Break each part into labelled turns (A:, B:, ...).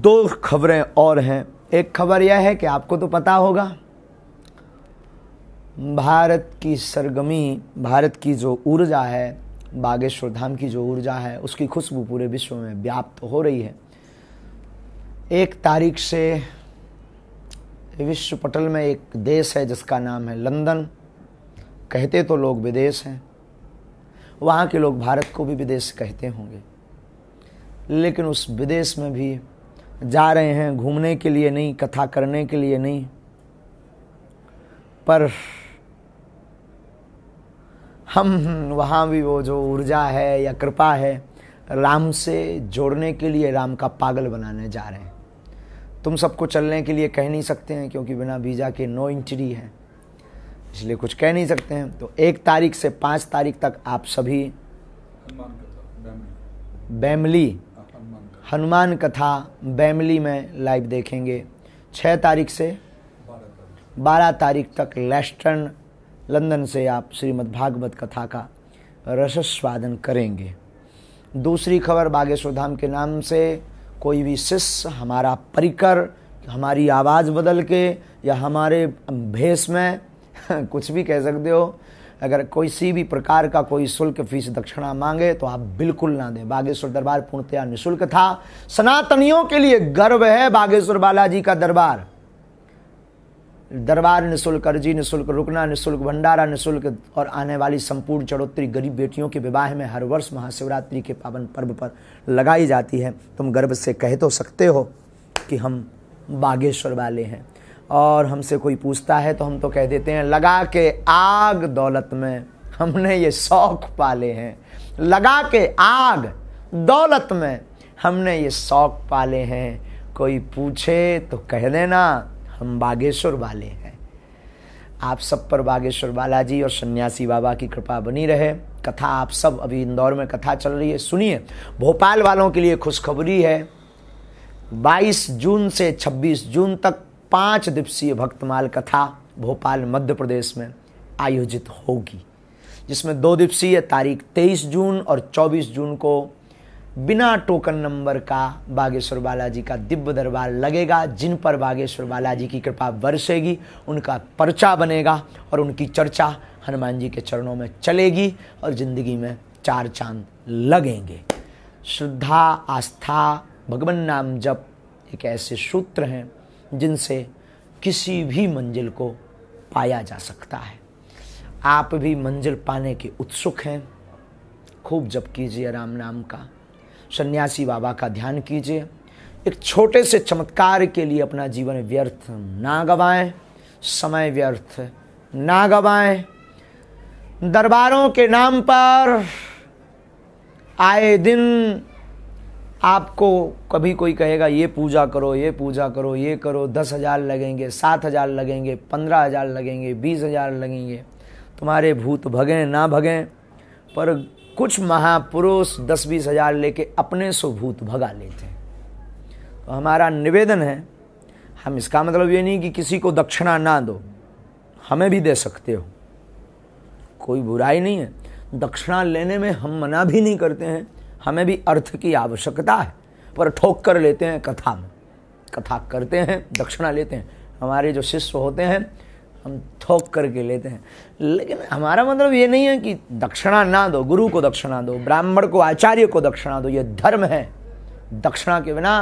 A: दो खबरें और हैं। एक खबर यह है कि आपको तो पता होगा, भारत की सरगमी, भारत की जो ऊर्जा है, बागेश्वर धाम की जो ऊर्जा है, उसकी खुशबू पूरे विश्व में व्याप्त हो रही है। 1 तारीख से विश्व पटल में एक देश है जिसका नाम है लंदन। कहते तो लोग विदेश हैं, वहाँ के लोग भारत को भी विदेश कहते होंगे, लेकिन उस विदेश में भी जा रहे हैं घूमने के लिए नहीं, कथा करने के लिए नहीं, पर हम वहाँ भी वो जो ऊर्जा है या कृपा है, राम से जोड़ने के लिए राम का पागल बनाने जा रहे हैं। तुम सबको चलने के लिए कह नहीं सकते हैं क्योंकि बिना वीज़ा के नो एंट्री है, इसलिए कुछ कह नहीं सकते हैं। तो 1 तारीख से 5 तारीख तक आप सभी बैमली हनुमान कथा बैमली में लाइव देखेंगे। 6 तारीख से 12 तारीख तक लेस्टर्न लंदन से आप श्रीमद् भागवत कथा का रसस्वादन करेंगे। दूसरी खबर, बागेश्वर धाम के नाम से कोई भी शिष्य हमारा परिकर, हमारी आवाज़ बदल के या हमारे भेष में कुछ भी कह सकते हो, अगर किसी भी प्रकार का कोई शुल्क फीस दक्षिणा मांगे तो आप बिल्कुल ना दें। बागेश्वर दरबार पूर्णतया निःशुल्क था। सनातनियों के लिए गर्व है बागेश्वर बालाजी का दरबार। दरबार निःशुल्क, अर्जी निःशुल्क, रुकना निःशुल्क, भंडारा निःशुल्क और आने वाली संपूर्ण चढ़ोत्तरी गरीब बेटियों के विवाह में हर वर्ष महाशिवरात्रि के पावन पर्व पर लगाई जाती है। तुम गर्व से कह तो सकते हो कि हम बागेश्वर वाले हैं, और हमसे कोई पूछता है तो हम तो कह देते हैं लगा के आग दौलत में हमने ये शौक पाले हैं। लगा के आग दौलत में हमने ये शौक पाले हैं। कोई पूछे तो कह देना हम बागेश्वर वाले हैं। आप सब पर बागेश्वर बालाजी और सन्यासी बाबा की कृपा बनी रहे। कथा आप सब, अभी इंदौर में कथा चल रही है, सुनिए। भोपाल वालों के लिए खुशखबरी है, 22 जून से 26 जून तक 5 दिवसीय भक्तमाल कथा भोपाल मध्य प्रदेश में आयोजित होगी, जिसमें 2 दिवसीय तारीख 23 जून और 24 जून को बिना टोकन नंबर का बागेश्वर बालाजी का दिव्य दरबार लगेगा। जिन पर बागेश्वर बालाजी की कृपा बरसेगी उनका पर्चा बनेगा और उनकी चर्चा हनुमान जी के चरणों में चलेगी और जिंदगी में 4 चांद लगेंगे। श्रद्धा, आस्था, भगवान नाम जप एक ऐसे सूत्र हैं जिनसे किसी भी मंजिल को पाया जा सकता है। आप भी मंजिल पाने के उत्सुक हैं, खूब जप कीजिए राम नाम का, सन्यासी बाबा का ध्यान कीजिए। एक छोटे से चमत्कार के लिए अपना जीवन व्यर्थ ना गवाएं, समय व्यर्थ ना गवाएं। दरबारों के नाम पर आए दिन आपको कभी कोई कहेगा ये पूजा करो, ये पूजा करो, ये करो, 10,000 लगेंगे, 7,000 लगेंगे, 15,000 लगेंगे, 20,000 लगेंगे। तुम्हारे भूत भगें ना भगें, पर कुछ महापुरुष 10-20 हज़ार लेके अपने से भूत भगा लेते हैं। तो हमारा निवेदन है, हम इसका मतलब ये नहीं कि किसी को दक्षिणा ना दो, हमें भी दे सकते हो, कोई बुराई नहीं है। दक्षिणा लेने में हम मना भी नहीं करते हैं, हमें भी अर्थ की आवश्यकता है, पर ठोक कर लेते हैं कथा में। कथा करते हैं, दक्षिणा लेते हैं। हमारे जो शिष्य होते हैं हम थोक करके लेते हैं, लेकिन हमारा मतलब ये नहीं है कि दक्षिणा ना दो। गुरु को दक्षिणा दो, ब्राह्मण को, आचार्य को दक्षिणा दो, ये धर्म है। दक्षिणा के बिना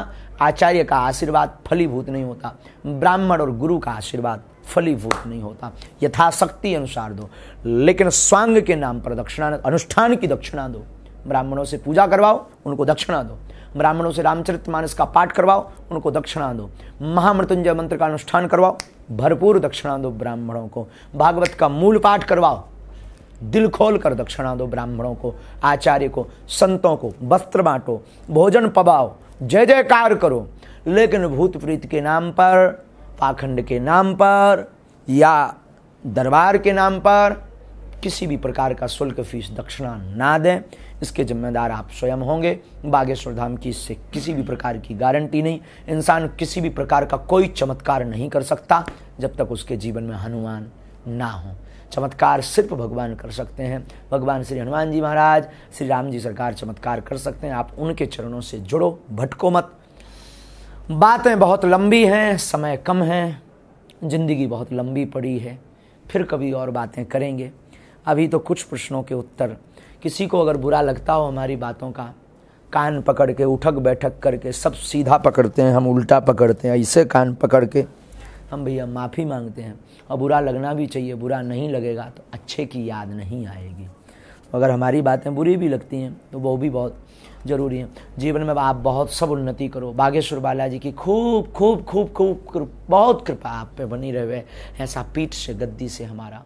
A: आचार्य का आशीर्वाद फलीभूत नहीं होता, ब्राह्मण और गुरु का आशीर्वाद फलीभूत नहीं होता। यथाशक्ति अनुसार दो, लेकिन स्वांग के नाम पर दक्षिणा, अनुष्ठान की दक्षिणा दो। ब्राह्मणों से पूजा करवाओ, उनको दक्षिणा दो। ब्राह्मणों से रामचरितमानस का पाठ करवाओ, उनको दक्षिणा दो। महामृत्युंजय मंत्र का अनुष्ठान करवाओ, भरपूर दक्षिणा दो ब्राह्मणों को। भागवत का मूल पाठ करवाओ, दिल खोल कर दक्षिणा दो ब्राह्मणों को, आचार्य को, संतों को। वस्त्र बांटो, भोजन पवाओ, जय जयकार करो, लेकिन भूत प्रीत के नाम पर, पाखंड के नाम पर या दरबार के नाम पर किसी भी प्रकार का शुल्क फीस दक्षिणा ना दें। इसके जिम्मेदार आप स्वयं होंगे। बागेश्वर धाम की इससे किसी भी प्रकार की गारंटी नहीं। इंसान किसी भी प्रकार का कोई चमत्कार नहीं कर सकता जब तक उसके जीवन में हनुमान ना हो। चमत्कार सिर्फ भगवान कर सकते हैं। भगवान श्री हनुमान जी महाराज, श्री राम जी सरकार चमत्कार कर सकते हैं। आप उनके चरणों से जुड़ो, भटको मत। बातें बहुत लंबी हैं, समय कम है, जिंदगी बहुत लंबी पड़ी है, फिर कभी और बातें करेंगे। अभी तो कुछ प्रश्नों के उत्तर। किसी को अगर बुरा लगता हो हमारी बातों का, कान पकड़ के उठक बैठक करके सब सीधा पकड़ते हैं, हम उल्टा पकड़ते हैं, ऐसे कान पकड़ के हम भैया माफ़ी मांगते हैं। और बुरा लगना भी चाहिए, बुरा नहीं लगेगा तो अच्छे की याद नहीं आएगी। अगर हमारी बातें बुरी भी लगती हैं तो वो भी बहुत ज़रूरी है। जीवन में आप बहुत सब उन्नति करो। बागेश्वर बालाजी की खूब खूब खूब खूब बहुत कृपा आप पे बनी रहे, ऐसा पीठ से गद्दी से हमारा